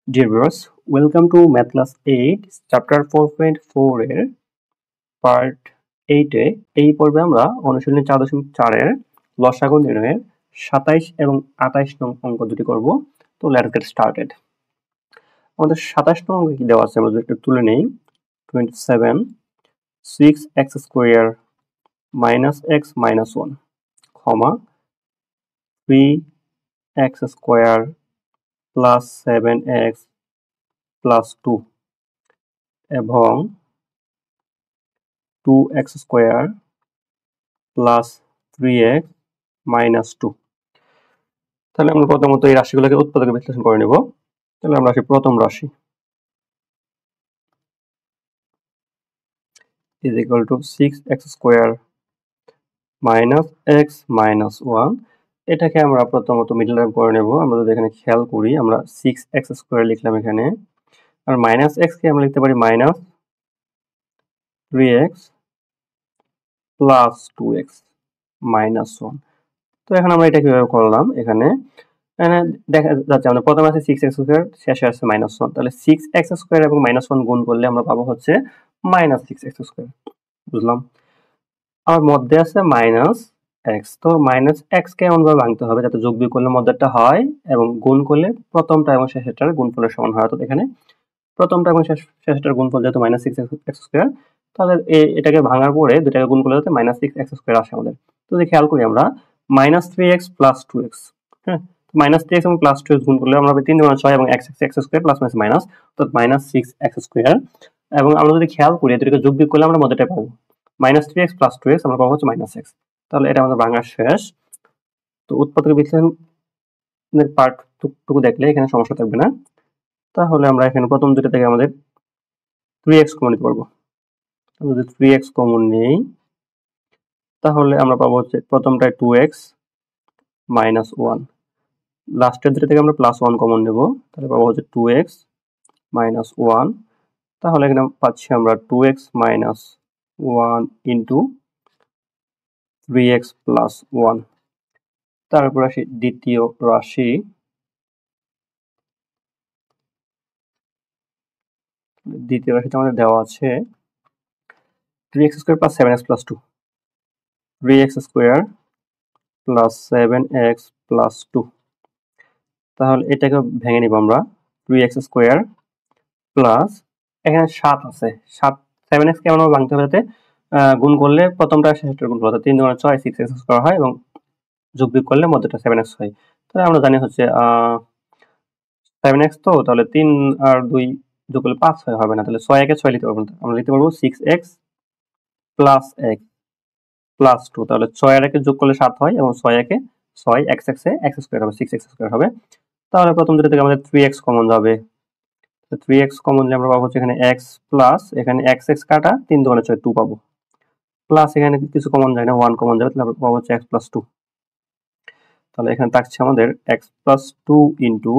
Dear viewers, welcome to Math Class 8, Chapter 4.4 এর Part 8 এ এই পর্বে আমরা অনুশীলনী 4.4 এর লসাগু নির্ণয়ের 27 এবং 28 নং অঙ্ক দুটি করব। তো লেটস গেট স্টার্টেড। আমাদের 27 নং অঙ্কে কি দেওয়া আছে আমরা একটু তুলে নেই। 27 6x square minus x minus 1 comma 3x square plus 7x plus 2 এবং 2x square plus 3x minus 2। তাহলে আমরা প্রথমত এই রাশিগুলোকে উৎপাদকে বিশ্লেষণ করে নেব। তাহলে আমরা আসি প্রথম রাশি is equal to 6x square minus x minus 1। এটাকে আমরা প্রথমত মিডল টার্ম করে নেব। আমরা যদি এখানে খেয়াল করি আমরা 6x স্কয়ার লিখলাম এখানে, আর মাইনাস x কে আমরা লিখতে পারি minus 3x plus 2x minus 1। তো এখন আমরা এটা কিভাবে করলাম, এখানে দেখা যাচ্ছে আমাদের প্রথমে আছে 6x স্কয়ার, শেষে আছে মাইনাস 1। তাহলে 6x স্কয়ার এবং মাইনাস 1 গুণ করলে আমরা পাবো হচ্ছে মাইনাস 6x স্কয়ার। বুঝলাম? আর মধ্যে আছে মাইনাস x, তো মাইনাস x কে এমন ভাবে ভাঙতে হবে যাতে যোগ বিয়োগ করলে মধ্যেরটা হয় এবং গুণ করলে প্রথমটা এবং শেষেরটার গুণফলের সমান হয়। অর্থাৎ এখানে প্রথমটা এবং শেষেরটার গুণফল যেহেতু মাইনাস 6x স্কয়ার, তাহলে এটাকে ভাঙার পরে দুটাকে গুণ করলে যাতে মাইনাস 6x স্কয়ার আসে আমাদের। তো যদি খেয়াল করি আমরা মাইনাস 3x প্লাস 2x, হ্যাঁ, মাইনাস 3x এবং প্লাস 2x গুণ করলে আমরা পাই 3 × 6 এবং x স্কয়ার প্লাস মাইনাস অর্থাৎ মাইনাস 6x স্কয়ার। এবং আমরা যদি খেয়াল করি এদেরকে যোগ বিয়োগ করলে আমরা মধ্যেটা পাবো মাইনাস 3x প্লাস 2x, আমরা পাবো হচ্ছে মাইনাস x। তাহলে এটা আমাদের ভাঙার শেষ। তো উৎপাদক বিশ্লেষণের পার্টটুকু দেখলে এখানে সমস্যা থাকবে না। তাহলে আমরা এখানে প্রথম দুটো থেকে আমাদের 3x কমন নিতে পারবো। আমরা যদি 3x কমন নেই তাহলে আমরা পাবো হচ্ছে প্রথমটায় 2x মাইনাস 1, লাস্টের দুটো থেকে আমরা প্লাস 1 কমন নেব, তাহলে পাবো হচ্ছে 2x মাইনাস 1। তাহলে এখানে পাচ্ছি আমরা 2x minus 1 into 3x plus 1। তারপর আসি দ্বিতীয় রাশি, দ্বিতীয় রাশিতে আমাদের দেওয়া আছে 3x square plus 7x plus 2, 3x square plus 7x plus 2। তাহলে এটাকে ভেঙে নিব আমরা, 3x স্কয়ার প্লাস এখানে 7 আছে, 7x কে আমরা ভাঙতে হবে যাতে গুণ করলে প্রথমটা শেষেরটার গুণফল অর্থাৎ 3 × 6 6x স্কয়ার হয় এবং যোগ বিয়োগ করলে মধ্যটা 7x হয়। তাহলে আমরা জানি হচ্ছে 7x, তো তাহলে 3 আর 2 যোগ করলে 5 হবে না, তাহলে 6 একে 6 লিখতে পারবো না, আমরা লিখতে পারবো 6x প্লাস x প্লাস 2। তাহলে 6 আর 1 যোগ করলে 7 হয় এবং 6 একে 6, x এ x স্কয়ার হবে, 6x স্কয়ার হবে। তাহলে প্রথম দুটো থেকে আমাদের 3x কমন যাবে, তো 3x কমন নিলে আমরা পাবো হচ্ছে এখানে x প্লাস এখানে x কাটা 3 × 6 2 পাবো, প্লাস এখানে কিছু কমন যায় না 1 কমন যাবে, তাহলে আমরা পাবো হচ্ছে x প্লাস 2। তাহলে এখানে থাকছে আমাদের x plus 2 into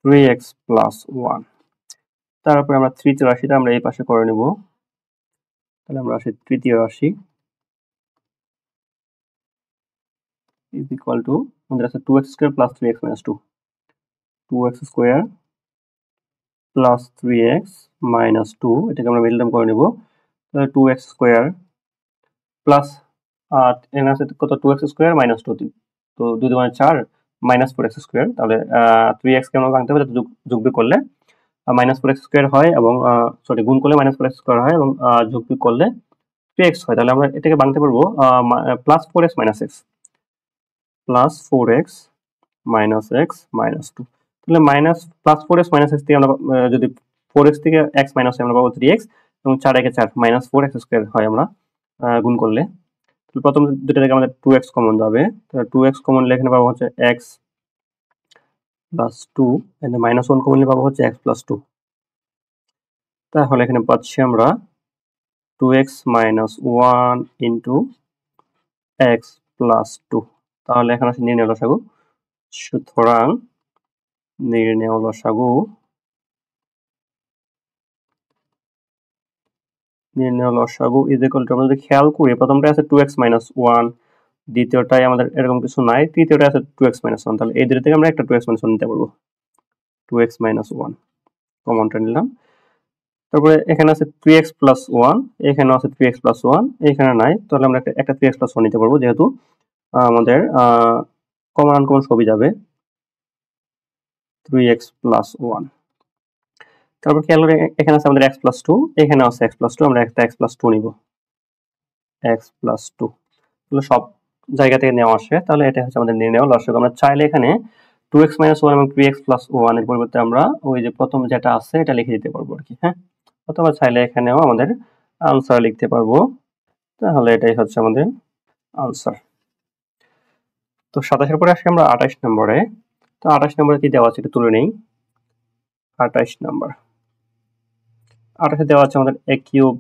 3x plus 1। তারপর আমরা তৃতীয় রাশিটা আমরা এই পাশে করে নেব। তাহলে আমরা আসি তৃতীয় রাশি is equal to আমাদের আছে 2x square plus 3x minus 2, 2x square plus 3x minus 2, এটাকে আমরা মিডল টার্ম করে নেব। তাহলে 2x স্কয়ার প্লাস এখানে আছে কত 2x স্কয়ার মাইনাস 2, তো 2 × 4 মাইনাস 4x স্কয়ার। তাহলে 3x কে আমরা ভাঙতে হবে যাতে যোগ বিয়োগ করলে মাইনাস 4x স্কয়ার হয় এবং সরি গুণ করলে মাইনাস 4x স্কয়ার হয় এবং যোগ বিয়োগ করলে 3x হয়। তাহলে আমরা এটাকে ভাঙতে পারবো plus 4x minus x plus 4x minus x minus 2। তাহলে minus plus 4x minus x থেকে আমরা যদি 4x থেকে x মাইনাস হয় আমরা পাবো 3x এবং 4 একে 4 মাইনাস 4x স্কয়ার হয় আমরা গুণ করলে। তাহলে প্রথম দুটো থেকে আমাদের 2x কমন যাবে, তাহলে 2x কমন নিলে এখানে পাবো হচ্ছে x প্লাস 2 এখানে মাইনাস 1 কমন নিলে পাবো হচ্ছে x প্লাস 2। তাহলে এখানে পাচ্ছি আমরা 2x minus 1 into x plus 2। তাহলে এখানে আছে নির্ণয় লসাগু। সুতরাং নির্ণয় লসাগু ইজ ইকুয়াল টু, আমরা যদি খেয়াল করি প্রথমটা আছে 2x মাইনাস 1, দ্বিতীয়টায় আমাদের এরকম কিছু নাই, তৃতীয়টা আছে 2x মাইনাস 1। তাহলে এই দুটো থেকে আমরা একটা 2x মাইনাস 1 নিতে পারবো। 2x minus 1 কমনটা নিলাম। তারপরে এখানে আছে 3x plus 1, এখানে আছে 3x plus 1, এখানে নাই, তাহলে আমরা একটা 3x plus 1 নিতে পারবো, যেহেতু আমাদের কমন আনকমন সবই যাবে। 3x plus 1। তারপর খেয়াল করে এখানে আছে আমাদের x plus 2, এখানে আছে x plus 2, আমরা একটা x plus 2 নিব, x plus 2। তাহলে সব জায়গা থেকে নেওয়া আসে, তাহলে এটা হচ্ছে আমাদের নির্ণয় লসাগু। আমরা চাইলে এখানে 2x minus 1 এবং 3x plus 1 এর পরিবর্তে আমরা ওই যে প্রথম যেটা আছে এটা লিখে দিতে পারবো আর কি, হ্যাঁ। অথবা চাইলে এখানেও আমাদের আনসার লিখতে পারবো। তাহলে এটাই হচ্ছে আমাদের আনসার। তো 27 পরে আসি আমরা 28 নম্বরে। তো 28 নম্বরে কি দেওয়া আছে এটা তুলে নেই। 28 নম্বর, 28 দেওয়া আছে আমাদের a cube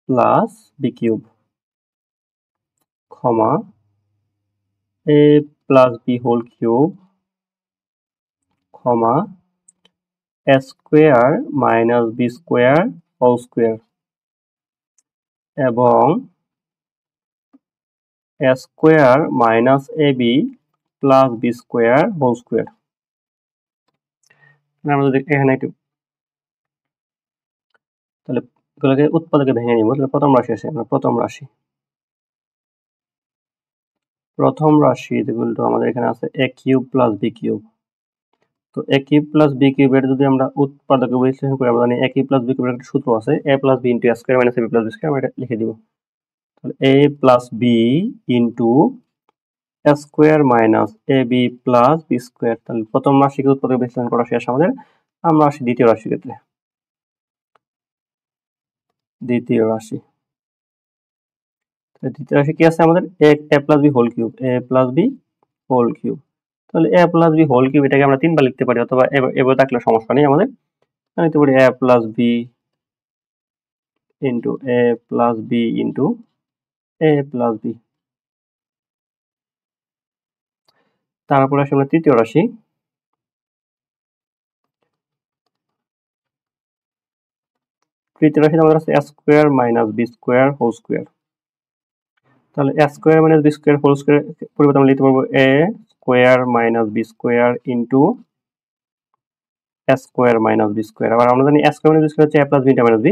plus b cube comma a plus b whole cube comma a square minus b square whole square এবং a square minus ab plus b square whole square. আমরা যদি এখানে একটু তাহলে এগুলোকে উৎপাদকে ভেঙে নিব। তাহলে প্রথম রাশি আছে, আমরা প্রথম রাশি যেগুলো আমাদের এখানে আছে a cube plus b cube. তো a কিউব প্লাস b কিউবের যদি আমরা উৎপাদকে বিশ্লেষণ করি, আমরা জানি a কিউব প্লাস b কিউবের একটা সূত্র আছে, a plus b into a square minus b plus b square. আমরা এটা লিখে দিব। তাহলে a plus b into a square minus ab plus b square. তাহলে প্রথম রাশিকে উৎপাদকে বিশ্লেষণ করা শেষ আমাদের। আমরা আসি দ্বিতীয় রাশির ক্ষেত্রে। দ্বিতীয় রাশি কি আছে আমাদের? a plus b whole cube, a plus b whole cube. তাহলে a plus b whole cube এটাকে আমরা তিনবার লিখতে পারি, অথবা এভাবে থাকলে সমস্যা নেই আমাদের। লিখতে পারি a plus b into a plus b into a plus b। তারপরে আসলে আমরা তৃতীয় রাশি। আমাদের আছে a square minus b square whole square. তাহলে a square minus b square whole square পরিবর্তে আমরা লিখতে পারবো a square minus b square into a square minus b square. আবার আমরা জানি a square minus b square হচ্ছে a plus b into minus b।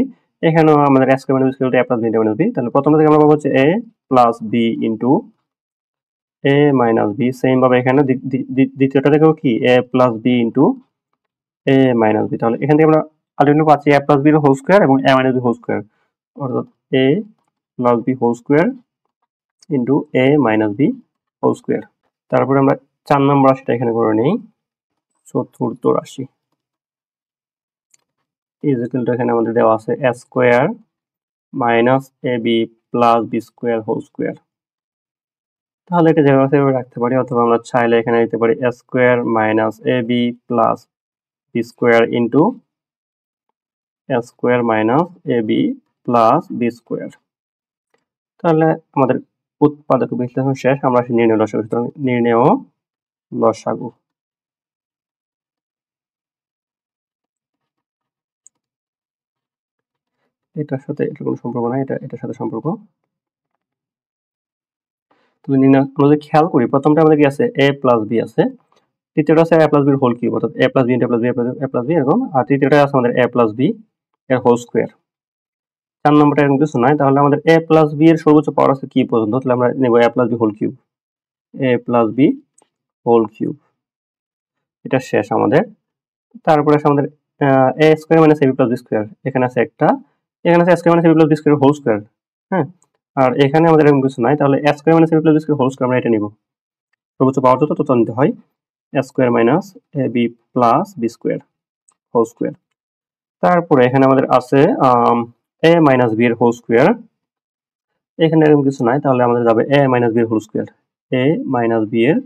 এখানেও আমাদের a square minus b square হচ্ছে a plus b into minus b। তাহলে প্রথম থেকে আমরা পাবো হচ্ছে a plus b into a minus b। Same ভাবে এখানে দ্বিতীয়টা থেকেও কি a plus b into a minus b। তাহলে এখান থেকে আমরা আলটিমেটলি পাচ্ছি a প্লাস b এর হোল স্কয়ার এবং a minus b whole square, অর্থাৎ a plus b whole square into a minus b whole square. তারপরে আমরা 4 নম্বর রাশিটা এখানে করে নেই। চতুর্থ রাশি ইকুয়াল টু এখানে আমাদের দেওয়া আছে a square minus ab plus b square whole square. তাহলে এটা যেভাবে রাখতে পারি, অথবা আমরা চাইলে এখানে লিখতে পারি a square minus ab plus b square into a square minus ab plus b square. তাহলে আমাদের উৎপাদক বিশ্লেষণ শেষ। আমরা আসি নির্ণয় লসাগু। নির্ণয় লসাগু। এটার সাথে এটার কোনো সম্পর্ক নাই, এটার সাথে সম্পর্ক। তুমি আমরা খেয়াল করি, প্রথমটা আমাদের কি আছে a প্লাস b আছে, তৃতীয়টা আছে a প্লাস b এর হোল কিউব, অর্থাৎ a plus b into a plus b a plus b এরকম, আর তৃতীয়টা আছে আমাদের a প্লাস b এর হোল স্কয়ার। 4 নম্বরটা এরকম কিছু নাই। তাহলে আমাদের a প্লাস b এর সর্বোচ্চ পাওয়ার আছে কি পর্যন্ত? তাহলে আমরা নেব a plus b whole cube, a plus b whole cube. এটা শেষ আমাদের। তারপরে আছে আমাদের a square minus ab plus b square. এখানে আছে একটা, এখানে আছে a square minus ab plus b square whole square, হ্যাঁ। আর এখানে আমাদের এরকম কিছু নাই। তাহলে a square minus ab plus b square whole square আমরা এটা নিব। সর্বোচ্চ পাওয়ার যত নিতে হয় a square minus ab plus b square whole square. তারপরে এখানে আমাদের আছে a মাইনাস b এর হোল স্কয়ার। এখানে এরকম কিছু নাই, তাহলে আমাদের যাবে a মাইনাস b এর whole square, a minus b এর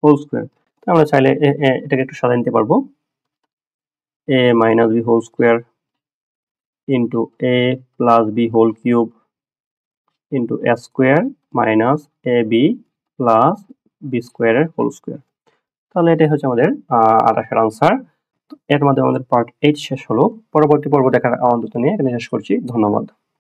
হোল স্কয়ার। আমরা চাইলে এটাকে একটু সাজিয়ে নিতে পারবো, a minus b whole square into a plus b whole cube into a square minus ab plus b স্কয়ারের হোল স্কয়ার। তাহলে এটাই হচ্ছে আমাদের 28 এর আনসার। এর মধ্যে আমাদের পার্ট 8 শেষ হলো। পরবর্তী পর্ব দেখার আমন্ত্রণ নিয়ে এখানে শেষ করছি। ধন্যবাদ।